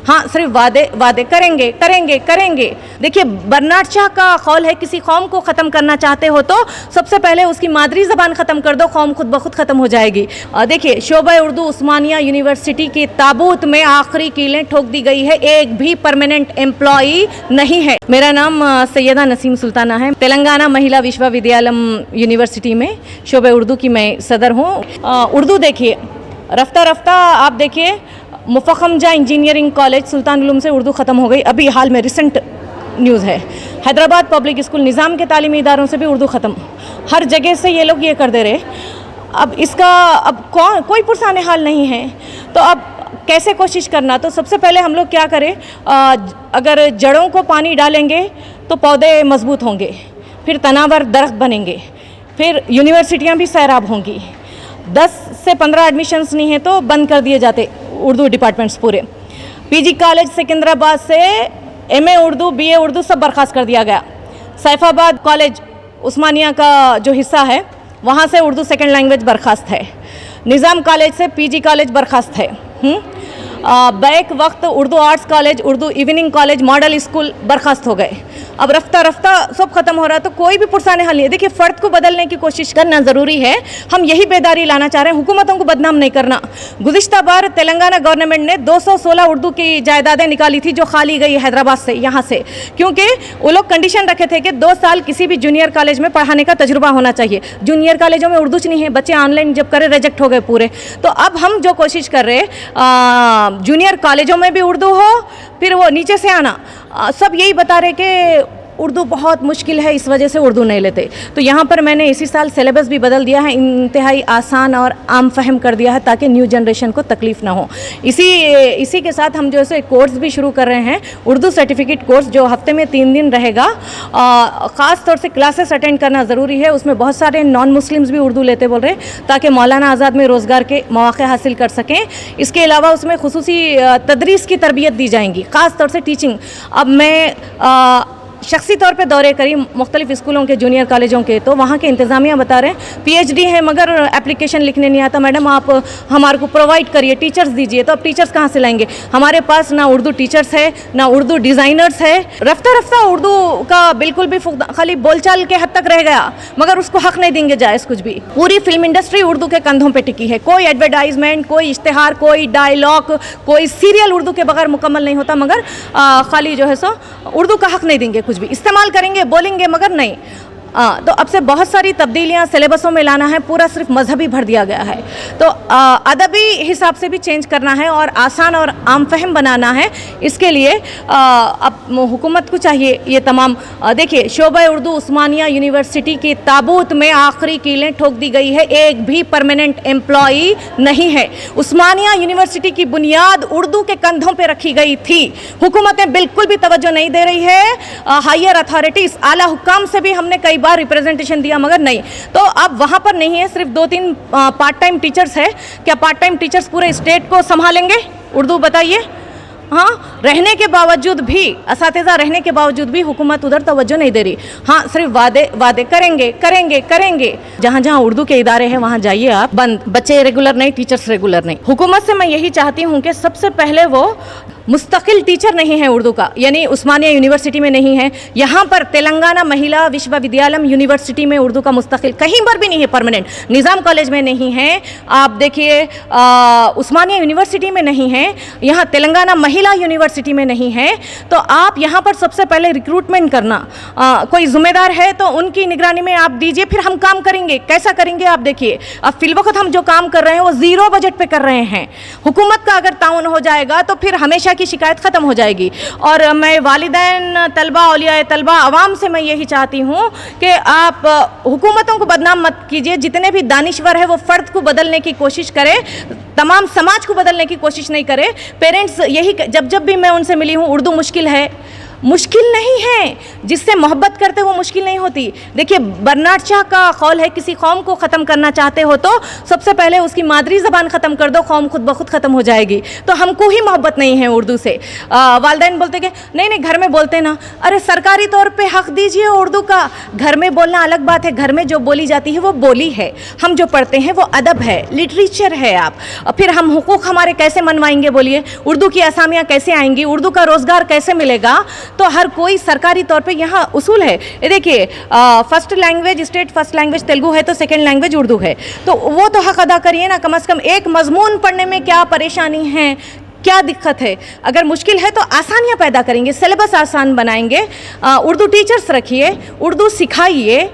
हाँ सिर्फ वादे वादे करेंगे करेंगे करेंगे। देखिए बर्नार्ड शाह का कौल है, किसी कौम को ख़त्म करना चाहते हो तो सबसे पहले उसकी मादरी ज़बान ख़त्म कर दो, कौम खुद ब खुद ख़त्म हो जाएगी। देखिए शोबा उर्दू उस्मानिया यूनिवर्सिटी की ताबूत में आखिरी कीलें ठोक दी गई है, एक भी परमानेंट एम्प्लॉई नहीं है। मेरा नाम सैयदा नसीम सुल्ताना है, तेलंगाना महिला विश्वविद्यालय यूनिवर्सिटी में शोबा उर्दू की मैं सदर हूँ। उर्दू देखिए रफ्ता रफ्ता आप देखिए मुफ़ख्खम जा इंजीनियरिंग कॉलेज सुल्तान उलूम से उर्दू ख़त्म हो गई, अभी हाल में रिसेंट न्यूज़ है। हैदराबाद पब्लिक स्कूल निज़ाम के तालीमी इदारों से भी उर्दू ख़त्म, हर जगह से ये लोग ये कर दे रहे। अब इसका अब कोई पुरसाने हाल नहीं है, तो अब कैसे कोशिश करना। तो सबसे पहले हम लोग क्या करें, अगर जड़ों को पानी डालेंगे तो पौधे मजबूत होंगे, फिर तनावर दरख्त बनेंगे, फिर यूनिवर्सिटियाँ भी सैराब होंगी। 10 से 15 एडमिशन्स नहीं है तो बंद कर दिए जाते उर्दू डिपार्टमेंट्स पूरे। पीजी कॉलेज सिकंदराबाद से एमए उर्दू बीए उर्दू सब बर्खास्त कर दिया गया। सैफाबाद कॉलेज उस्मानिया का जो हिस्सा है वहाँ से उर्दू सेकंड लैंग्वेज बर्खास्त है। निज़ाम कॉलेज से पीजी कॉलेज बर्खास्त है। बैक वक्त Urdu arts college, Urdu evening college, model school बर्खास्त हो गए। अब रफ्ता रफ्ता सब ख़त्म हो रहा है, तो कोई भी पुरसाने हल नहीं है। देखिए फ़र्द को बदलने की कोशिश करना ज़रूरी है, हम यही बेदारी लाना चाह रहे हैं, हुकूमतों को बदनाम नहीं करना। गुज़िश्ता बार तेलंगाना गवर्नमेंट ने 216 उर्दू की जायदादें निकाली थी जो खाली गई हैदराबाद से, यहाँ से, क्योंकि वो लोग कंडीशन रखे थे कि 2 साल किसी भी जूनियर कॉलेज में पढ़ाने का तजुर्बा होना चाहिए। जूनियर कॉलेजों में उर्दू नहीं है, बच्चे ऑनलाइन जब करे रिजेक्ट हो गए पूरे। तो अब हम जो कोशिश कर रहे जूनियर कॉलेजों में भी उर्दू हो, फिर वो नीचे से आना, सब यही बता रहे कि उर्दू बहुत मुश्किल है, इस वजह से उर्दू नहीं लेते। तो यहाँ पर मैंने इसी साल सिलेबस भी बदल दिया है, इंतहाई आसान और आम फहम कर दिया है ताकि न्यू जनरेशन को तकलीफ़ ना हो। इसी के साथ हम जो है कोर्स भी शुरू कर रहे हैं, उर्दू सर्टिफिकेट कोर्स जो हफ्ते में 3 दिन रहेगा। ख़ास तौर से क्लासेस अटेंड करना ज़रूरी है, उसमें बहुत सारे नॉन मुस्लिम्स भी उर्दू लेते बोल रहे हैं ताकि मौलाना आज़ाद में रोज़गार के मौक़े हासिल कर सकें। इसके अलावा उसमें खुसूसी तदरीस की तरबियत दी जाएंगी, ख़ास तौर से टीचिंग। अब मैं शख्सी तौर पे दौरे करी मुख्तलिफ स्कूलों के, जूनियर कॉलेजों के, तो वहाँ के इंतज़ामिया बता रहे हैं PhD है मगर एप्लीकेशन लिखने नहीं आता। मैडम आप हमारे को प्रोवाइड करिए, टीचर्स दीजिए। तो अब टीचर्स कहाँ से लाएंगे? हमारे पास ना उर्दू टीचर्स है ना उर्दू डिज़ाइनर्स है। रफ्ता रफ्ता उर्दू का बिल्कुल भी खाली बोलचाल के हद तक रह गया, मगर उसको हक़ नहीं देंगे जायज़ कुछ भी। पूरी फिल्म इंडस्ट्री उर्दू के कंधों पर टिकी है, कोई एडवर्टाइजमेंट, कोई इश्तिहार, कोई डायलॉग, कोई सीरियल उर्दू के बगैर मुकम्मल नहीं होता। मगर खाली जो है सो उर्दू का हक़ नहीं देंगे, कुछ भी इस्तेमाल करेंगे, बोलेंगे मगर नहीं। तो अब से बहुत सारी तब्दीलियाँ सिलेबसों में लाना है, पूरा सिर्फ मजहबी भर दिया गया है। तो अदबी हिसाब से भी चेंज करना है और आसान और आम फहम बनाना है। इसके लिए अब हुकूमत को चाहिए ये तमाम देखिए शोबा उर्दू उस्मानिया यूनिवर्सिटी की ताबूत में आखिरी कीलें ठोक दी गई है, एक भी परमानेंट एम्प्लॉई नहीं है। उस्मानिया यूनिवर्सिटी की बुनियाद उर्दू के कंधों पर रखी गई थी, हुकूमतें बिल्कुल भी तवज्जो नहीं दे रही है। हायर अथॉरिटीज़, आला हुक्काम से भी हमने कई बार रिप्रेजेंटेशन दिया मगर नहीं। तो अब वहाँ पर नहीं है, सिर्फ 2-3 पार्ट टाइम टीचर्स है। क्या पार्ट टाइम टीचर्स पूरे स्टेट को संभालेंगे उर्दू? बताइए। हाँ, रहने के बावजूद भी, असातिज़ा रहने के बावजूद भी हुकूमत उधर तवज्जो नहीं दे रही। हाँ सिर्फ वादे वादे करेंगे करेंगे करेंगे। जहाँ जहाँ उर्दू के इदारे हैं वहाँ जाइए आप, बंद, बच्चे रेगुलर नहीं, टीचर्स रेगुलर नहीं। हुकूमत से मैं यही चाहती हूँ कि सबसे पहले वो मुस्तकिल टीचर नहीं है उर्दू का, यानी उस्मानिया यूनिवर्सिटी में नहीं है। यहाँ पर तेलंगाना महिला विश्वविद्यालय यूनिवर्सिटी में उर्दू का मुस्तकिल कहीं पर भी नहीं है परमानेंट। निज़ाम कॉलेज में नहीं है, आप देखिए उस्मानिया यूनिवर्सिटी में नहीं है, यहाँ तेलंगाना महिला यूनिवर्सिटी में नहीं है। तो आप यहाँ पर सबसे पहले रिक्रूटमेंट करना, कोई ज़िम्मेदार है तो उनकी निगरानी में आप दीजिए, फिर हम काम करेंगे। कैसा करेंगे आप देखिए। अब फिलवक्त हम जो काम कर रहे हैं वो ज़ीरो बजट पे कर रहे हैं। हुकूमत का अगर ताउन हो जाएगा तो फिर हमेशा की शिकायत ख़त्म हो जाएगी। और मैं वालिदैन, तलबा, औलिया तलबा, आवाम से मैं यही चाहती हूँ कि आप हुकूमतों को बदनाम मत कीजिए। जितने भी दानिश्वर है वो फ़र्द को बदलने की कोशिश करें, तमाम समाज को बदलने की कोशिश नहीं करें। पेरेंट्स यही, जब भी मैं उनसे मिली हूँ, उर्दू मुश्किल है, मुश्किल नहीं है, जिससे मोहब्बत करते वो मुश्किल नहीं होती। देखिए बर्नार्ड शॉ का कौल है, किसी कौम को ख़त्म करना चाहते हो तो सबसे पहले उसकी मादरी ज़बान ख़त्म कर दो, कौम खुद ब खुद ख़त्म हो जाएगी। तो हमको ही मोहब्बत नहीं है उर्दू से। वालिदैन बोलते कि नहीं घर में बोलते ना, अरे सरकारी तौर पे हक़ दीजिए उर्दू का। घर में बोलना अलग बात है, घर में जो बोली जाती है वो बोली है, हम जो पढ़ते हैं वो अदब है, लिटरेचर है। आप फिर हम हुकूक हमारे कैसे मनवाएंगे बोलिए, उर्दू की असामियाँ कैसे आएंगी, उर्दू का रोज़गार कैसे मिलेगा। तो हर कोई सरकारी तौर पे यहाँ उसूल है। ये देखिए first language, state first language Telugu है तो सेकंड लैंग्वेज उर्दू है, तो वो तो हक़ अदा करिए ना। कम से कम एक मजमून पढ़ने में क्या परेशानी है, क्या दिक्कत है। अगर मुश्किल है तो आसानियाँ पैदा करेंगे, सिलेबस आसान बनाएंगे, उर्दू टीचर्स रखिए, उर्दू सिखाइए।